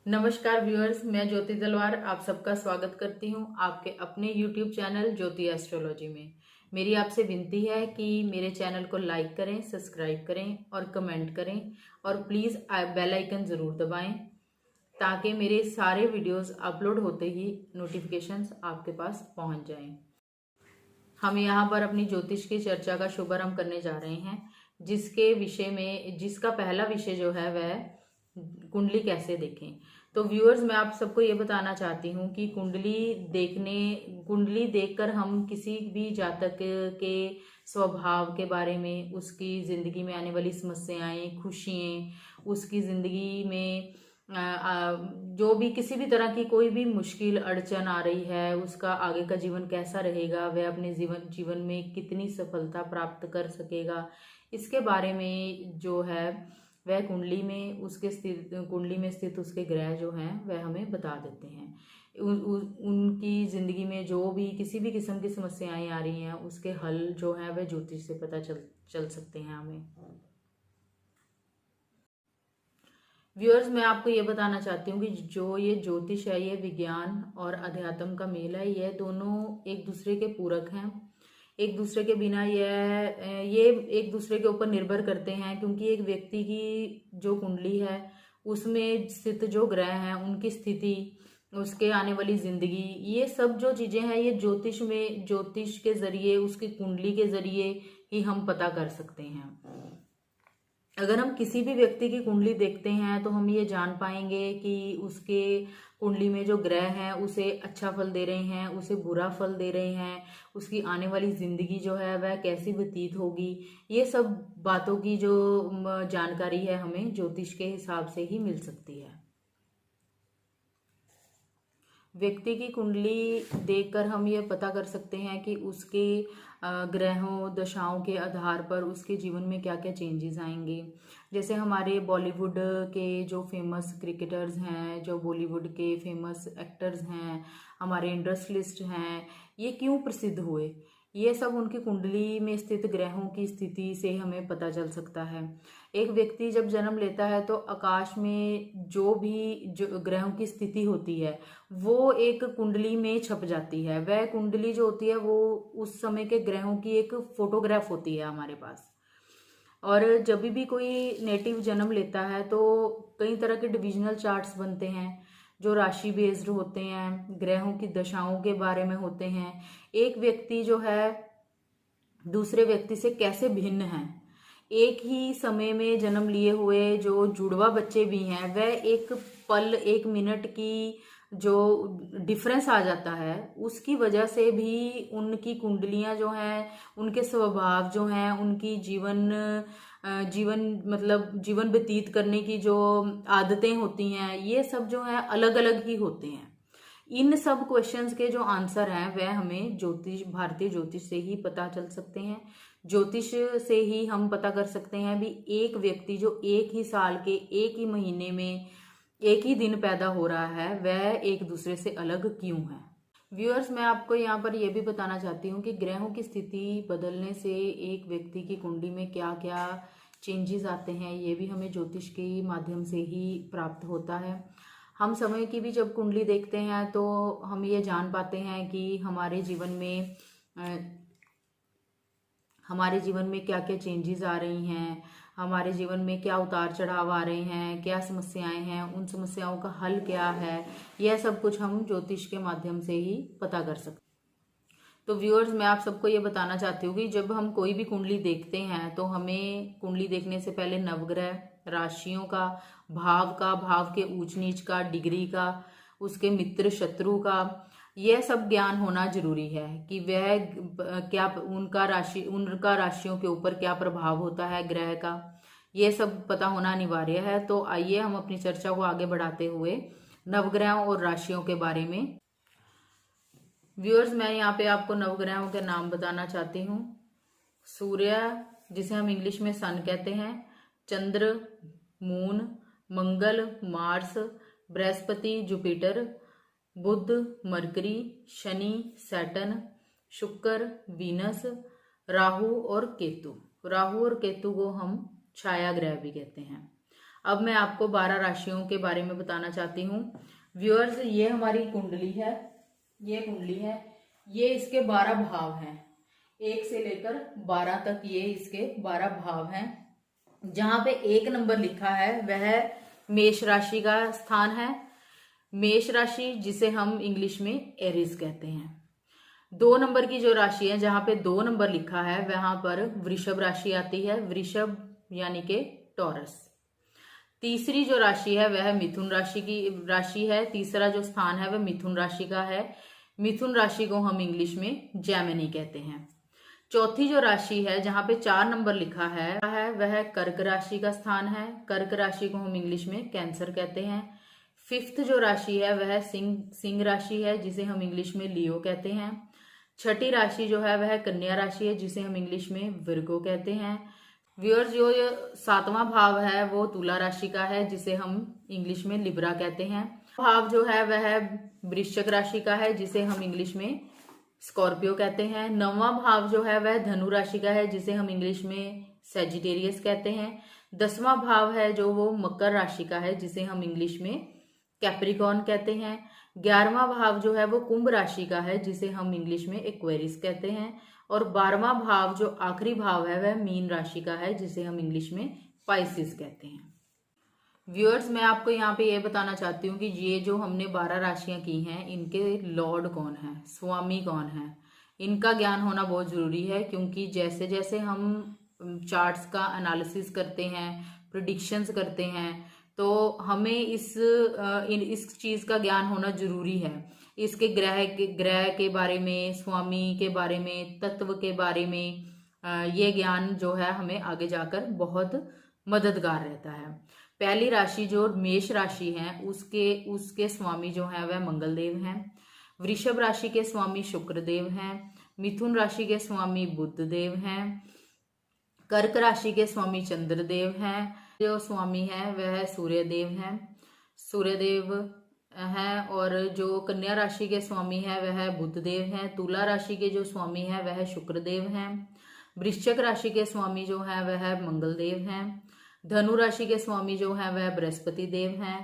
नमस्कार व्यूअर्स, मैं ज्योति तलवार आप सबका स्वागत करती हूं आपके अपने YouTube चैनल ज्योति एस्ट्रोलॉजी में। मेरी आपसे विनती है कि मेरे चैनल को लाइक करें, सब्सक्राइब करें और कमेंट करें और प्लीज़ बेल आइकन ज़रूर दबाएं ताकि मेरे सारे वीडियोस अपलोड होते ही नोटिफिकेशंस आपके पास पहुंच जाएं। हम यहाँ पर अपनी ज्योतिष की चर्चा का शुभारंभ करने जा रहे हैं, जिसका पहला विषय जो है वह कुंडली कैसे देखें। तो व्यूअर्स, मैं आप सबको ये बताना चाहती हूँ कि कुंडली देखकर हम किसी भी जातक के स्वभाव के बारे में, उसकी जिंदगी में आने वाली समस्याएं, खुशियाँ, उसकी जिंदगी में जो भी किसी भी तरह की कोई भी मुश्किल अड़चन आ रही है, उसका आगे का जीवन कैसा रहेगा, वह अपने जीवन में कितनी सफलता प्राप्त कर सकेगा, इसके बारे में जो है वह कुंडली में स्थित उसके ग्रह जो हैं वह हमें बता देते हैं। उनकी जिंदगी में जो भी किसी भी किस्म की समस्याएं आ रही हैं, उसके हल जो है वह ज्योतिष से पता चल सकते हैं हमें। व्यूअर्स, मैं आपको ये बताना चाहती हूँ कि जो ये ज्योतिष है, ये विज्ञान और अध्यात्म का मेल है। ये दोनों एक दूसरे के पूरक हैं। एक दूसरे के बिना ये एक दूसरे के ऊपर निर्भर करते हैं, क्योंकि एक व्यक्ति की जो कुंडली है उसमें स्थित जो ग्रह हैं, उनकी स्थिति, उसके आने वाली जिंदगी, ये सब जो चीजें हैं ये ज्योतिष के जरिए, उसकी कुंडली के जरिए ही हम पता कर सकते हैं। अगर हम किसी भी व्यक्ति की कुंडली देखते हैं तो हम ये जान पाएंगे कि उसके कुंडली में जो ग्रह हैं उसे अच्छा फल दे रहे हैं, उसे बुरा फल दे रहे हैं, उसकी आने वाली जिंदगी जो है वह कैसी व्यतीत होगी। ये सब बातों की जो जानकारी है हमें ज्योतिष के हिसाब से ही मिल सकती है। व्यक्ति की कुंडली देखकर हम ये पता कर सकते हैं कि उसके ग्रहों दशाओं के आधार पर उसके जीवन में क्या क्या चेंजेस आएंगे। जैसे हमारे बॉलीवुड के जो फेमस क्रिकेटर्स हैं, जो बॉलीवुड के फेमस एक्टर्स हैं, हमारे इंडस्ट्रियलिस्ट हैं, ये क्यों प्रसिद्ध हुए, ये सब उनकी कुंडली में स्थित ग्रहों की स्थिति से हमें पता चल सकता है। एक व्यक्ति जब जन्म लेता है तो आकाश में जो ग्रहों की स्थिति होती है वो एक कुंडली में छप जाती है। वह कुंडली जो होती है वो उस समय के ग्रहों की एक फोटोग्राफ होती है हमारे पास। और जब भी कोई नेटिव जन्म लेता है तो कई तरह के डिविजनल चार्ट्स बनते हैं जो राशि बेस्ड होते हैं, ग्रहों की दशाओं के बारे में होते हैं। एक व्यक्ति जो है दूसरे व्यक्ति से कैसे भिन्न है, एक ही समय में जन्म लिए हुए जो जुड़वा बच्चे भी हैं, वह एक पल, एक मिनट की जो डिफरेंस आ जाता है उसकी वजह से भी उनकी कुंडलियां जो हैं, उनके स्वभाव जो हैं, उनकी जीवन व्यतीत करने की जो आदतें होती हैं, ये सब जो है अलग अलग ही होते हैं। इन सब क्वेश्चंस के जो आंसर हैं वह हमें भारतीय ज्योतिष से ही पता चल सकते हैं। ज्योतिष से ही हम पता कर सकते हैं भी एक व्यक्ति जो एक ही साल के एक ही महीने में एक ही दिन पैदा हो रहा है वह एक दूसरे से अलग क्यों है। व्यूअर्स, मैं आपको यहाँ पर यह भी बताना चाहती हूँ कि ग्रहों की स्थिति बदलने से एक व्यक्ति की कुंडली में क्या क्या चेंजेस आते हैं, ये भी हमें ज्योतिष के माध्यम से ही प्राप्त होता है। हम समय की भी जब कुंडली देखते हैं तो हम ये जान पाते हैं कि हमारे जीवन में क्या क्या चेंजेस आ रही हैं, हमारे जीवन में क्या उतार चढ़ाव आ रहे हैं, क्या समस्याएं हैं, उन समस्याओं का हल क्या है, यह सब कुछ हम ज्योतिष के माध्यम से ही पता कर सकते हैं। तो व्यूअर्स, मैं आप सबको ये बताना चाहती हूँ कि जब हम कोई भी कुंडली देखते हैं तो हमें कुंडली देखने से पहले नवग्रह, राशियों का, भाव के ऊंच नीच का, डिग्री का, उसके मित्र शत्रु का, यह सब ज्ञान होना जरूरी है कि उनका राशियों के ऊपर क्या प्रभाव होता है ग्रह का, यह सब पता होना अनिवार्य है। तो आइए हम अपनी चर्चा को आगे बढ़ाते हुए नवग्रहों और राशियों के बारे में। व्यूअर्स, मैं यहाँ पे आपको नवग्रहों के नाम बताना चाहती हूँ। सूर्य, जिसे हम इंग्लिश में सन कहते हैं, चंद्र, मून, मंगल, मार्स, बृहस्पति, जुपिटर, बुध, मरकरी, शनि, सैटर्न, शुक्र, वीनस, राहु और केतु को हम छाया ग्रह भी कहते हैं। अब मैं आपको 12 राशियों के बारे में बताना चाहती हूँ। व्यूअर्स, ये हमारी कुंडली है, ये कुंडली है, ये इसके 12 भाव हैं, 1 से लेकर 12 तक ये इसके 12 भाव हैं। जहां पे 1 नंबर लिखा है वह मेष राशि का स्थान है। मेष राशि जिसे हम इंग्लिश में एरीज कहते हैं। 2 नंबर की जो राशि है, जहां पे 2 नंबर लिखा है, वहां पर वृषभ राशि आती है, वृषभ यानी के टॉरस। तीसरी जो राशि है वह मिथुन राशि की राशि है। तीसरा जो स्थान है वह मिथुन राशि का है। मिथुन राशि को हम इंग्लिश में जेमिनी कहते हैं। चौथी जो राशि है, जहां पे 4 नंबर लिखा है वह कर्क राशि का स्थान है। कर्क राशि को हम इंग्लिश में कैंसर कहते हैं। 5th जो राशि है वह सिंह राशि है, जिसे हम इंग्लिश में लियो कहते हैं। छठी राशि जो है वह कन्या राशि है, जिसे हम इंग्लिश में विर्गो कहते हैं। व्यूअर्स, जो 7वां भाव है वो तुला राशि का है, जिसे हम इंग्लिश में लिब्रा कहते हैं। भाव जो है वह वृश्चिक राशि का है, जिसे हम इंग्लिश में स्कॉर्पियो कहते हैं। 9वां भाव जो है वह धनु राशि का है, जिसे हम इंग्लिश में सेजिटेरियस कहते हैं। 10वां भाव है जो वो मकर राशि का है, जिसे हम इंग्लिश में कैप्रिकॉर्न कहते हैं। 11वां भाव जो है वो कुंभ राशि का है, जिसे हम इंग्लिश में एक्वेरियस कहते हैं। और 12वां भाव जो आखिरी भाव है वह मीन राशि का है, जिसे हम इंग्लिश में पाइसिस कहते हैं। व्यूअर्स, मैं आपको यहाँ पे ये बताना चाहती हूँ कि ये जो हमने 12 राशियां की हैं, इनके लॉर्ड कौन है, स्वामी कौन है, इनका ज्ञान होना बहुत जरूरी है। क्योंकि जैसे जैसे हम चार्ट्स का एनालिसिस करते हैं, प्रिडिक्शंस करते हैं, तो हमें इस चीज का ज्ञान होना जरूरी है। इसके ग्रह के बारे में, स्वामी के बारे में, तत्व के बारे में ये ज्ञान जो है हमें आगे जाकर बहुत मददगार रहता है। पहली राशि जो मेष राशि है, उसके स्वामी जो है वह मंगल देव हैं। वृषभ राशि के स्वामी शुक्र देव हैं। मिथुन राशि के स्वामी बुध देव हैं। कर्क राशि के स्वामी चंद्र देव हैं। जो स्वामी है वह सूर्य देव हैं, सूर्य देव हैं। और जो कन्या राशि के स्वामी है वह बुध देव हैं। तुला राशि के जो स्वामी है वह शुक्र देव हैं। वृश्चिक राशि के स्वामी जो है वह मंगल देव हैं। धनु राशि के स्वामी जो है वह बृहस्पति देव हैं।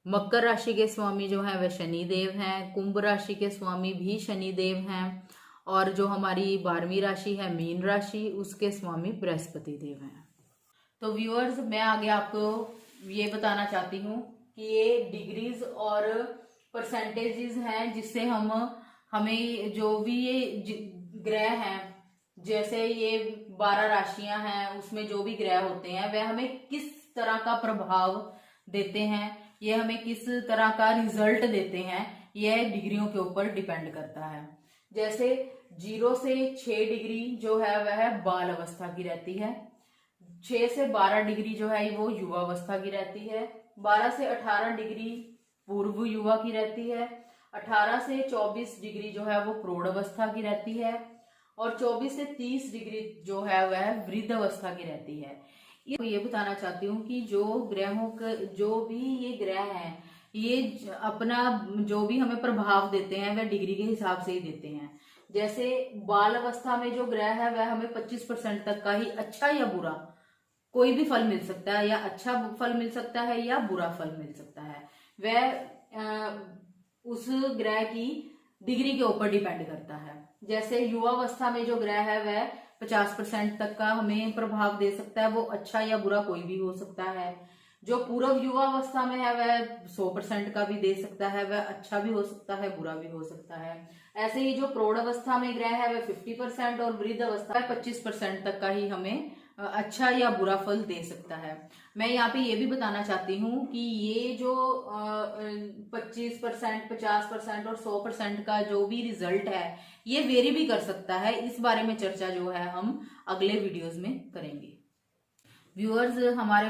मकर राशि के स्वामी जो है वह शनि देव हैं। कुंभ राशि के स्वामी भी शनि देव हैं। और जो हमारी 12वीं राशि है मीन राशि, उसके स्वामी बृहस्पति देव हैं। तो व्यूअर्स, मैं आगे आपको ये बताना चाहती हूँ कि ये डिग्रीज और परसेंटेजेस हैं, जिससे हमें जो भी ये ग्रह हैं, जैसे ये 12 राशियां हैं, उसमें जो भी ग्रह होते हैं वह हमें किस तरह का प्रभाव देते हैं, ये हमें किस तरह का रिजल्ट देते हैं, यह डिग्रियों के ऊपर डिपेंड करता है। जैसे 0 से 6 डिग्री जो है वह बाल अवस्था की रहती है। 6 से 12 डिग्री जो है वो युवा अवस्था की रहती है। 12 से 18 डिग्री पूर्व युवा की रहती है। 18 से 24 डिग्री जो है वो प्रौढ़ अवस्था की रहती है। और 24 से 30 डिग्री जो है वह वृद्ध अवस्था की रहती है। ये बताना चाहती हूँ कि जो ग्रहों का जो भी ये ग्रह हैं, ये अपना जो भी हमें प्रभाव देते हैं वह डिग्री के हिसाब से ही देते हैं। जैसे बाल अवस्था में जो ग्रह है वह हमें 25% तक का ही अच्छा या बुरा कोई भी फल मिल सकता है, या अच्छा फल मिल सकता है या बुरा फल मिल सकता है। वह उस ग्रह की डिग्री के ऊपर डिपेंड करता है। जैसे युवावस्था में जो ग्रह है वह 50% तक का हमें प्रभाव दे सकता है, वो अच्छा या बुरा कोई भी हो सकता है। जो पूर्व युवावस्था में है वह 100% का भी दे सकता है, वह अच्छा भी हो सकता है, बुरा भी हो सकता है। ऐसे ही जो प्रौढ़ अवस्था में ग्रह है वह 50% और वृद्ध अवस्था 25% तक का ही हमें अच्छा या बुरा फल दे सकता है। मैं यहाँ पे ये भी बताना चाहती हूँ कि ये जो 25%, 50% और 100% का जो भी रिजल्ट है ये वेरी भी कर सकता है। इस बारे में चर्चा जो है हम अगले वीडियोस में करेंगे। व्यूअर्स, हमारे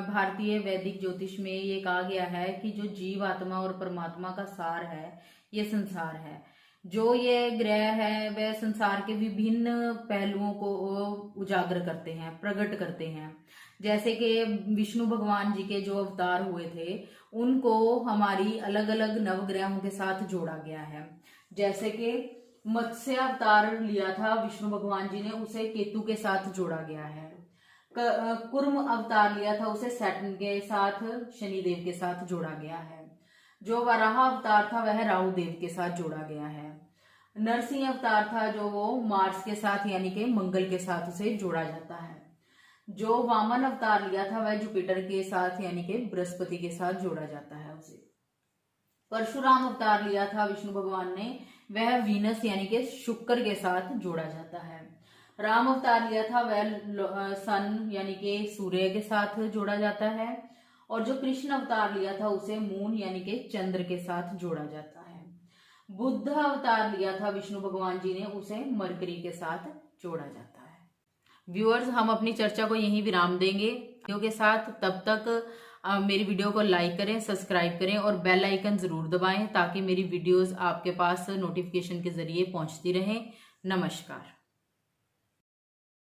भारतीय वैदिक ज्योतिष में ये कहा गया है कि जो जीव आत्मा और परमात्मा का सार है ये संसार है। जो ये ग्रह है वह संसार के विभिन्न पहलुओं को उजागर करते हैं, प्रकट करते हैं। जैसे कि विष्णु भगवान जी के जो अवतार हुए थे उनको हमारी अलग अलग नवग्रहों के साथ जोड़ा गया है। जैसे कि मत्स्य अवतार लिया था विष्णु भगवान जी ने, उसे केतु के साथ जोड़ा गया है। कुर्म अवतार लिया था उसे सैटर्न के साथ, शनिदेव के साथ जोड़ा गया है। जो वराह अवतार था वह राहु देव के साथ जोड़ा गया है। नरसिंह अवतार था जो वो मार्स के साथ यानी कि मंगल के साथ उसे जोड़ा जाता है। जो वामन अवतार लिया था वह जुपिटर के साथ यानी कि बृहस्पति के साथ जोड़ा जाता है उसे। परशुराम अवतार लिया था विष्णु भगवान ने, वह वीनस यानी कि शुक्र के साथ जोड़ा जाता है। राम अवतार लिया था वह सन यानी कि सूर्य के साथ जोड़ा जाता है। और जो कृष्ण अवतार लिया था उसे मून यानी कि चंद्र के साथ जोड़ा जाता है। बुद्ध अवतार लिया था विष्णु भगवान जी ने, उसे मरकरी के साथ जोड़ा जाता है। व्यूअर्स, हम अपनी चर्चा को यहीं विराम देंगे वीडियो के साथ। तब तक मेरी वीडियो को लाइक करें, सब्सक्राइब करें और बेल आइकन जरूर दबाएं ताकि मेरी वीडियोस आपके पास नोटिफिकेशन के जरिए पहुंचती रहें। नमस्कार।